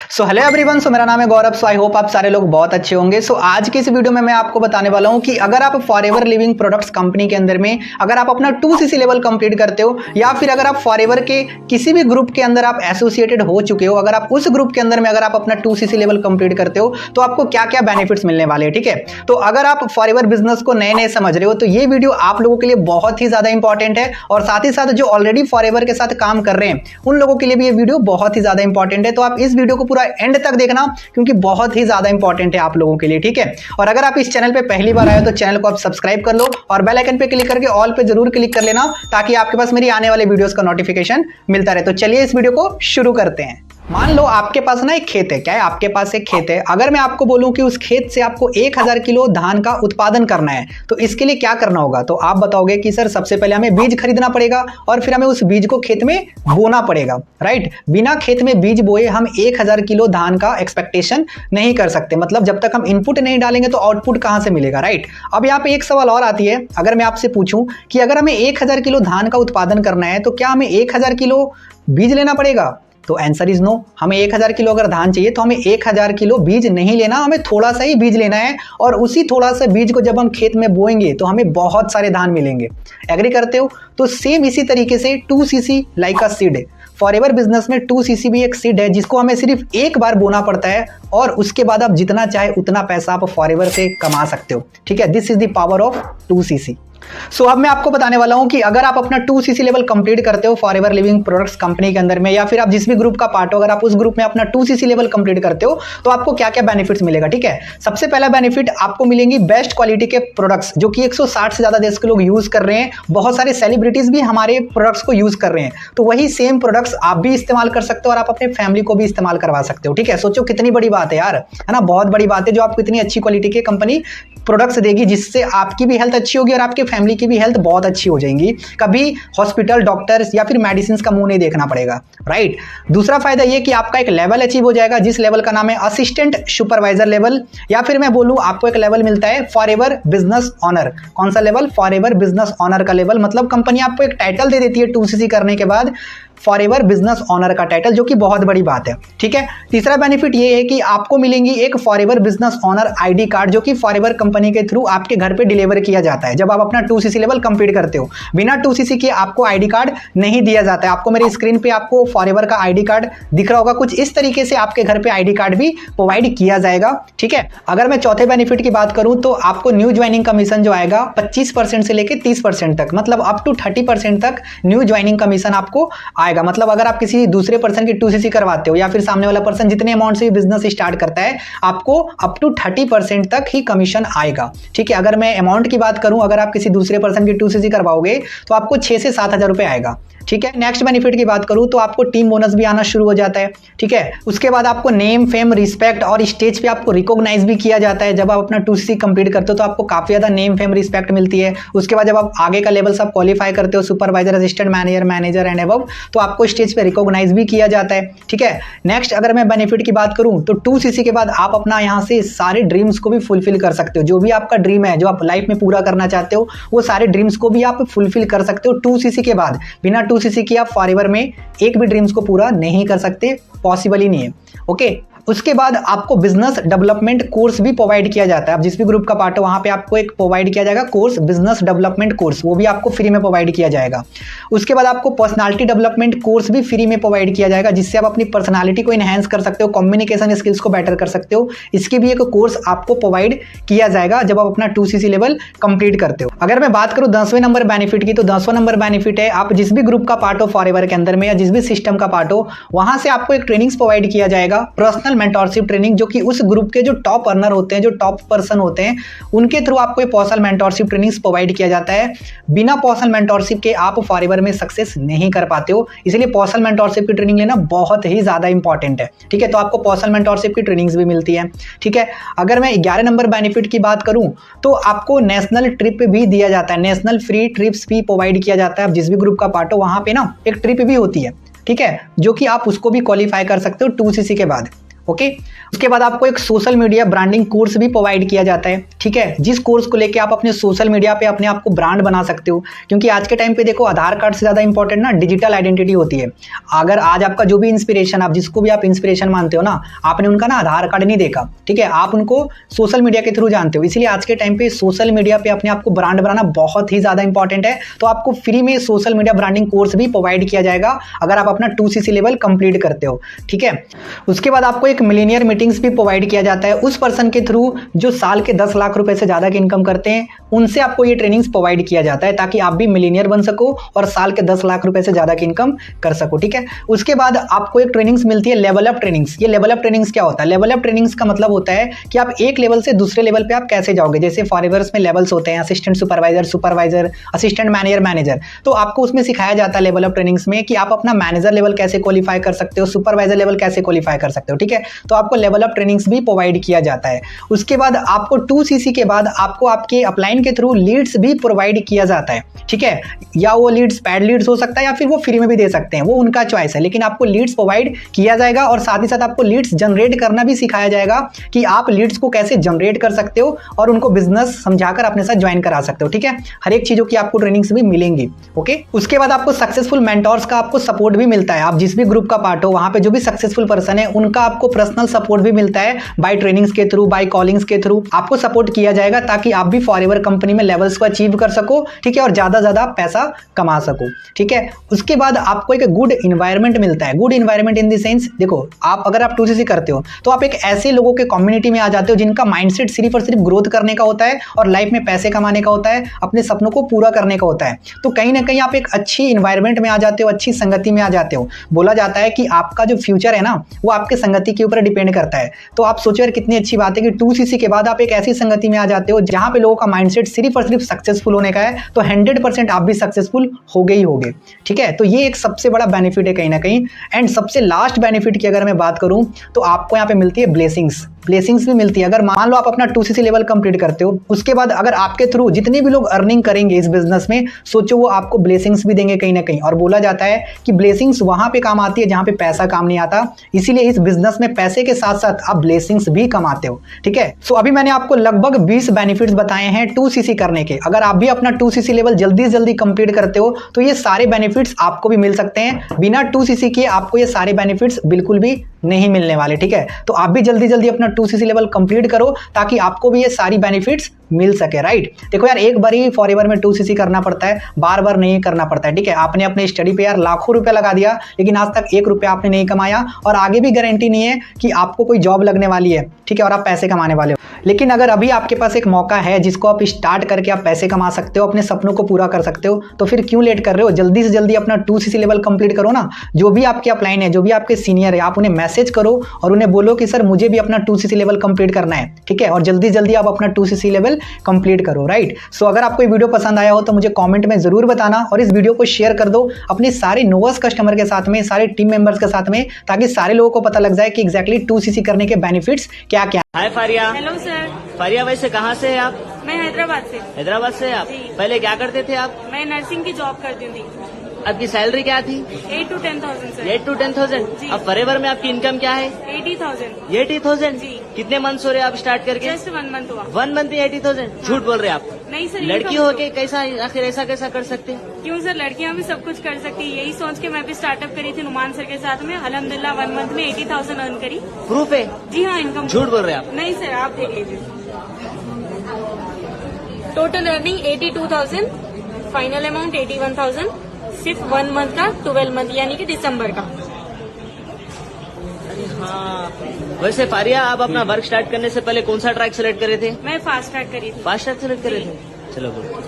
So hello everyone, सो मेरा नाम है गौरव। सो आई होप आप सारे लोग बहुत अच्छे होंगे। सो आज की इस वीडियो में मैं आपको बताने वाला हूं कि अगर आप फॉरएवर लिविंग प्रोडक्ट्स कंपनी के अंदर में अगर आप अपना 2cc लेवल कंप्लीट करते हो या फिर अगर आप फॉरएवर के किसी भी ग्रुप के अंदर आप एसोसिएटेड हो चुके हो, अगर आप उस ग्रुप के अंदर में अगर आप अपना 2cc लेवल कंप्लीट करते हो तो आपको क्या क्या बेनिफिट्स मिलने वाले हैं। ठीक है, तो अगर आप फॉरएवर बिजनेस को नए नए समझ रहे हो तो ये वीडियो आप लोगों के लिए बहुत ही ज्यादा इंपॉर्टेंट है, और साथ ही साथ जो ऑलरेडी फॉरएवर के साथ काम कर रहे हैं उन लोगों के लिए भी ये वीडियो बहुत ही ज्यादा इंपॉर्टेंट है। तो आप इस वीडियो को पूरा एंड तक देखना क्योंकि बहुत ही ज्यादा इंपॉर्टेंट है आप लोगों के लिए। ठीक है, और अगर आप इस चैनल पे पहली बार आए तो चैनल को आप सब्सक्राइब कर लो और बेल आइकन पे क्लिक करके ऑल पे जरूर क्लिक कर लेना ताकि आपके पास मेरी आने वाले वीडियोस का नोटिफिकेशन मिलता रहे। तो चलिए इस वीडियो को शुरू करते हैं। मान लो आपके पास ना एक खेत है। क्या है? आपके पास एक खेत है। अगर मैं आपको बोलूं कि उस खेत से आपको 1000 किलो धान का उत्पादन करना है तो इसके लिए क्या करना होगा? तो आप बताओगे कि सर सबसे पहले हमें बीज खरीदना पड़ेगा और फिर हमें उस बीज को खेत में बोना पड़ेगा, राइट। बिना खेत में बीज बोए हम 1000 किलो धान का एक्सपेक्टेशन नहीं कर सकते। मतलब जब तक हम इनपुट नहीं डालेंगे तो आउटपुट कहां से मिलेगा, राइट। अब यहाँ पे एक सवाल और आती है, अगर मैं आपसे पूछूं कि अगर हमें 1000 किलो धान का उत्पादन करना है तो क्या हमें 1000 किलो बीज लेना पड़ेगा? तो आंसर इज नो। हमें 1000 किलो अगर धान चाहिए तो हमें 1000 किलो बीज नहीं लेना, हमें थोड़ा सा ही बीज लेना है और उसी थोड़ा सा बीज को जब हम खेत में बोएंगे तो हमें बहुत सारे धान मिलेंगे। एग्री करते हो? तो सेम इसी तरीके से 2cc लाइक अ सीड है। फॉरएवर बिजनेस में 2cc भी एक सीड है जिसको हमें सिर्फ एक बार बोना पड़ता है और उसके बाद आप जितना चाहे उतना पैसा आप फॉरएवर से कमा सकते हो। ठीक है, this is the power of 2cc। सो अब मैं आपको बताने वाला हूं कि अगर आप अपना 2cc लेवल कंप्लीट करते हो फॉरएवर लिविंग प्रोडक्ट्स कंपनी के अंदर में या फिर आप जिस भी ग्रुप का पार्ट हो, अगर आप उस ग्रुप में अपना 2cc लेवल कंप्लीट करते हो तो आपको क्या क्या बेनिफिट्स मिलेगा। ठीक है, सबसे पहला बेनिफिट आपको मिलेंगी बेस्ट क्वालिटी के प्रोडक्ट्स जो कि 160 से ज्यादा देश के लोग यूज कर रहे हैं। बहुत सारे सेलिब्रिटीज भी हमारे प्रोडक्ट्स को यूज कर रहे हैं, तो वही सेम प्रोडक्ट्स आप भी इस्तेमाल कर सकते हो और आप अपने फैमिली को भी इस्तेमाल करवा सकते हो। ठीक है, सोचो कितनी बड़ी बात है यार, है ना। बहुत बड़ी बात है जो आपको इतनी अच्छी क्वालिटी के कंपनी प्रोडक्ट्स देगी जिससे आपकी भी हेल्थ अच्छी होगी और आपके फैमिली की भी हेल्थ बहुत अच्छी हो जाएंगी। कभी हॉस्पिटल, डॉक्टर्स या फिर मेडिसिन का मुंह नहीं देखना पड़ेगा, राइट। दूसरा फायदा ये कि आपका एक लेवल अचीव हो जाएगा जिस लेवल का नाम है असिस्टेंट सुपरवाइजर लेवल, या फिर मैं बोलूं आपको एक लेवल मिलता है फॉरएवर बिजनेस ऑनर। कौन सा लेवल? फॉरएवर बिजनेस ऑनर का लेवल। मतलब कंपनी आपको एक टाइटल दे देती है 2cc करने के बाद, फॉरएवर बिजनेस ऑनर का टाइटल, जो कि बहुत बड़ी बात है। ठीक है, तीसरा बेनिफिट ये है कि आपको मिलेंगी एक forever business honour ID card जो कि फॉरएवर कंपनी के थ्रू आपके घर पे डिलीवर किया जाता है जब आप अपना 2cc लेवल कंप्लीट करते हो। बिना 2cc के आपको आईडी कार्ड नहीं दिया जाता है। आपको मेरी स्क्रीन पे आपको फॉरएवर का आईडी कार्ड दिख रहा होगा, कुछ इस तरीके से आपके घर पे आईडी कार्ड भी प्रोवाइड किया जाएगा। ठीक है, अगर मैं चौथे बेनिफिट की बात करूं तो आपको न्यू ज्वाइनिंग कमीशन जो आएगा 25% से लेकर 30% तक, मतलब अप टू 30% तक न्यू ज्वाइनिंग कमीशन आपको आएगा। मतलब अगर आप किसी दूसरे पर्सन की 2cc करवाते हो या फिर सामने वाला पर्सन जितने अमाउंट से बिजनेस स्टार्ट करता है आपको अप टू 30% तक ही कमीशन आएगा। ठीक है, अगर मैं अमाउंट की बात करूं, अगर आप किसी दूसरे पर्सन की 2cc करवाओगे तो आपको 6 से 7 हजार रुपए आएगा। ठीक है, नेक्स्ट बेनिफिट की बात करूं तो आपको टीम बोनस भी आना शुरू हो जाता है। ठीक है, उसके बाद आपको नेम, फेम, रिस्पेक्ट और स्टेज पे आपको रिकॉग्नाइज भी किया जाता है। जब आप अपना 2cc कंप्लीट करते हो तो आपको काफी ज्यादा नेम, फेम, रिस्पेक्ट मिलती है। उसके बाद जब आप आगे का लेवल सब क्वालिफाई करते हो, supervisor, assistant manager, manager and above, तो आपको स्टेज पे रिकॉग्नाइज भी किया जाता है। ठीक है, नेक्स्ट अगर मैं बेनिफिट की बात करूं तो 2cc के बाद आप अपना यहाँ से सारे ड्रीम्स को भी फुलफिल कर सकते हो। जो भी आपका ड्रीम है, जो आप लाइफ में पूरा करना चाहते हो, वो सारे ड्रीम्स को भी आप फुलफिल कर सकते हो 2cc के बाद। बिना 2cc की आप फॉरएवर में एक भी ड्रीम्स को पूरा नहीं कर सकते, पॉसिबल ही नहीं है। ओके, उसके बाद आपको बिजनेस डेवलपमेंट कोर्स भी प्रोवाइड किया जाता है। आप जिस भी ग्रुप का पार्ट हो वहां पे आपको एक प्रोवाइड किया जाएगा कोर्स, बिजनेस डेवलपमेंट कोर्स, वो भी आपको फ्री में प्रोवाइड किया जाएगा। उसके बाद आपको पर्सनालिटी डेवलपमेंट कोर्स भी फ्री में प्रोवाइड किया जाएगा जिससे आप अपनी पर्सनालिटी को इनहेंस कर सकते हो, कम्युनिकेशन स्किल्स को बेटर कर सकते हो। इसकी भी एक कोर्स आपको प्रोवाइड किया जाएगा जब आप अपना 2cc लेवल कंप्लीट करते हो। अगर मैं बात करूं 10वें नंबर बेनिफिट की, तो 10वां नंबर बेनिफिट है आप जिस भी ग्रुप का पार्ट हो फॉरएवर के अंदर में या जिस भी सिस्टम का पार्ट हो वहां से आपको एक ट्रेनिंग्स प्रोवाइड किया जाएगा, पर्सनल मेंटरशिप ट्रेनिंग, जो कि उस ग्रुप के जो टॉप अर्नर होते हैं, जो टॉप पर्सन होते हैं, उनके थ्रू आपको ये पर्सनल मेंटरशिप ट्रेनिंग्स प्रोवाइड किया जाता है। बिना पर्सनल मेंटरशिप के आप फॉरएवर में सक्सेस नहीं कर पाते हो, इसलिए पर्सनल मेंटरशिप की ट्रेनिंग लेना बहुत ही ज्यादा इंपॉर्टेंट है। ठीक है, तो आपको पर्सनल मेंटरशिप की ट्रेनिंग्स भी मिलती है। ठीक है, अगर मैं 11 नंबर बेनिफिट की बात करूं तो आपको नेशनल ट्रिप भी दिया जाता है, नेशनल फ्री ट्रिप्स भी प्रोवाइड किया जाता है। आप जिस भी ग्रुप का पार्ट हो वहां पे ना एक ट्रिप भी होती है, ठीक है, जो कि आप उसको भी क्वालिफाई कर सकते हो 2cc के बाद। ओके। उसके बाद आपको एक सोशल मीडिया ब्रांडिंग कोर्स भी प्रोवाइड किया जाता है, ठीक है, जिस कोर्स को लेके आप अपने सोशल मीडिया पे अपने आप को ब्रांड बना सकते हो। क्योंकि आज के टाइम पे देखो आधार कार्ड से ज़्यादा इंपॉर्टेंट ना डिजिटल आइडेंटिटी होती है। अगर आज आपका जो भी इंस्पिरेशन, आप जिसको भी आप इंस्पिरेशन मानते हो ना, आपने उनका ना आधार कार्ड नहीं देखा, ठीक है, आप उनको सोशल मीडिया के थ्रू जानते हो। इसलिए आज के टाइम पे सोशल मीडिया पे अपने आप को ब्रांड बनाना बहुत ही ज़्यादा इंपॉर्टेंट है। तो आपको फ्री में सोशल मीडिया ब्रांडिंग कोर्स भी प्रोवाइड किया जाएगा अगर आप अपना 2cc लेवल कंप्लीट करते हो, ठीक है। उसके बाद आपको एक मिलीनियर मीटिंग्स भी प्रोवाइड किया जाता है उस पर्सन के थ्रू जो साल के 10 लाख रुपए से ज़्यादा की इनकम करते हैं, उनसे आपको ये ट्रेनिंग्स प्रोवाइड किया जाता है ताकि आप भी मिलीनियर बन सको और साल के 10 लाख रुपए से ज़्यादा की इनकम कर सको, ठीक है। उसके बाद आपको एक ट्रेनिंग्स मिलती है लेवल अप ट्रेनिंग्स। ये लेवल अप ट्रेनिंग्स क्या होता है? लेवल अप ट्रेनिंग्स का मतलब होता है कि आप एक लेवल से दूसरे लेवल पे आप कैसे जाओगे। जैसे फॉरएवर्स में लेवल्स होते हैं, assistant supervisor, supervisor, assistant manager, manager. तो आपको उसमें सिखाया जाता है लेवल अप ट्रेनिंग्स में कि आप अपना मैनेजर लेवल कैसे क्वालिफाई कर सकते हो, सुपरवाइजर लेवल कैसे क्वालिफाई कर सकते हो, ठीक है। तो आपको लेवल अप ट्रेनिंग्स भी प्रोवाइड किया जाता है। उसके बाद आपको 2cc के बाद आपको आपके अपलाइन के थ्रू लीड्स भी प्रोवाइड किया जाता है, ठीक है। या वो लीड्स पेड लीड्स हो सकता है या फिर वो फ्री में भी दे सकते हैं, वो उनका चॉइस है, लेकिन आपको लीड्स प्रोवाइड किया जाएगा और साथ ही साथ आपको लीड्स जनरेट करना भी सिखाया जाएगा कि आप लीड्स को कैसे जनरेट कर सकते हो और उनको बिजनेस समझाकर अपने साथ ज्वाइन करा सकते हो, ठीक है। हर एक चीजों की आपको ट्रेनिंग्स भी मिलेंगी, ओके। उसके बाद आपको सक्सेसफुल मेंटोर्स का आपको सपोर्ट भी मिलता है। आप जिस भी ग्रुप का पार्ट हो वहां पे जो भी सक्सेसफुल पर्सन है उनका आपको पर्सनल सपोर्ट भी मिलता है बाय ट्रेनिंग्स के थ्रू, बाय कॉलिंग्स के थ्रू आपको सपोर्ट किया जाएगा ताकि आप भी फॉरएवर कंपनी में लेवल्स को अचीव कर सको, ठीक है, और ज्यादा ज्यादा पैसा कमा सको, ठीक है। उसके बाद आपको एक गुड इन्वायरमेंट मिलता है। Good environment in the sense, देखो आप अगर आप 2cc करते हो तो आप एक ऐसे लोगों के कम्युनिटी में आ जाते हो जिनका माइंडसेट सिर्फ और सिर्फ ग्रोथ करने का होता है और लाइफ में पैसे कमाने का होता है, अपने सपनों को पूरा करने का होता है। तो कहीं ना कहीं आप एक अच्छी इन्वायरमेंट में आ जाते हो, अच्छी संगति में आ जाते हो। बोला जाता है कि आपका जो फ्यूचर है ना वो आपके संगति के ऊपर डिपेंड करता है। तो आप सोचो यार कितनी अच्छी बात है कि 2cc के बाद आप एक ऐसी संगति में आ जाते हो जहां पे लोगों का माइंडसेट सिर्फ और सिर्फ सक्सेसफुल होने का है, तो 100% आप भी सक्सेसफुल हो गए ही होगे, ठीक है। तो ये एक सबसे बड़ा बेनिफिट है कहीं ना कहीं। एंड सबसे लास्ट बेनिफिट की अगर मैं बात करूं तो आपको यहाँ पे मिलती है ब्लेसिंग्स भी मिलती है। अगर मान लो आप अपना 2cc लेवल कंप्लीट करते हो, उसके बाद अगर आपके थ्रू जितने भी लोग अर्निंग करेंगे इस बिजनेस में, सोचो वो आपको ब्लेसिंग्स भी देंगे कहीं ना कहीं। और बोला जाता है कि ब्लेसिंग्स वहां पे काम आती है जहां पे पैसा काम नहीं आता, इसीलिए इस बिजनेस में पैसे के साथ साथ आप ब्लेसिंग्स भी कमाते हो, ठीक है। सो अभी मैंने आपको लगभग 20 बेनिफिट्स बताए हैं 2cc करने के। अगर आप भी अपना 2cc लेवल जल्दी से जल्दी कंप्लीट करते हो तो ये सारे बेनिफिट्स आपको भी मिल सकते हैं। बिना 2cc के आपको ये सारे बेनिफिट्स बिल्कुल भी नहीं मिलने वाले, ठीक है। तो आप भी जल्दी जल्दी अपना 2cc लेवल कंप्लीट करो ताकि आपको भी ये सारी बेनिफिट्स मिल सके, राइट। देखो यार एक बार ही फॉरएवर में 2cc करना पड़ता है, बार बार नहीं करना पड़ता है, ठीक है। आपने अपने स्टडी पे यार लाखों रुपए लगा दिया लेकिन आज तक 1 रुपया आपने नहीं कमाया और आगे भी गारंटी नहीं है कि आपको कोई जॉब लगने वाली है, ठीक है, और आप पैसे कमाने वाले हो। लेकिन अगर अभी आपके पास एक मौका है जिसको आप स्टार्ट करके आप पैसे कमा सकते हो, अपने सपनों को पूरा कर सकते हो, तो फिर क्यों लेट कर रहे हो? जल्दी से जल्दी अपना 2cc लेवल कंप्लीट करो ना। जो भी आपके अपलाइन है, जो भी आपके सीनियर है, आप उन्हें मैसेज करो और उन्हें बोलो कि सर मुझे भी अपना 2cc लेवल कंप्लीट करना है, ठीक है, और जल्दी जल्दी आप अपना 2cc लेवल कंप्लीट करो, राइट। सो अगर आपको ये वीडियो पसंद आया हो तो मुझे कमेंट में जरूर बताना और इस वीडियो को शेयर कर दो अपने सारे नोवर्स कस्टमर के साथ में, सारे टीम मेंबर्स के साथ में, ताकि सारे लोगों को पता लग जाए कि एग्जैक्टली 2cc करने के बेनिफिट्स क्या क्या। Hi Faria. Hello sir. Faria वैसे कहाँ से है आप? मैं हैदराबाद से। हैदराबाद से आप? जी। पहले क्या करते थे आप? मैं नर्सिंग की जॉब करती थी। आपकी सैलरी क्या थी? 8 to 10,000 सर। 8 to 10,000। जी। अब फॉरएवर में आपकी इनकम क्या है? 80,000। 80,000। जी। कितने मंथ्स हो रहे हैं आप स्टार्ट करके? जस्ट 1 मंथ हुआ। 1 मंथ में 80,000? झूठ बोल रहे हैं आप। नहीं सर, लड़की हो के कैसा आखिर ऐसा कैसा कर सकते हैं? क्यों सर, लड़कियां भी सब कुछ कर सकती है। यही सोच के मैं भी स्टार्टअप करी थी नुमान सर के साथ में। अल्हम्दुलिल्लाह 1 मंथ में 80,000 अर्न करी। प्रूफ है? जी हाँ, इनकम। झूठ बोल रहे हैं आप। नहीं सर, आप देख लीजिए। टोटल अर्निंग 82,000, फाइनल अमाउंट 81,000, सिर्फ 1 मंथ का, 12 मंथ यानी कि दिसंबर का। हाँ, वैसे फारिया आप अपना वर्क स्टार्ट करने से पहले कौन सा ट्रैक सेलेक्ट करे थे? मैं फास्ट ट्रैक करी थी। फास्ट ट्रैक सेलेक्ट करे थे? चलो गुड।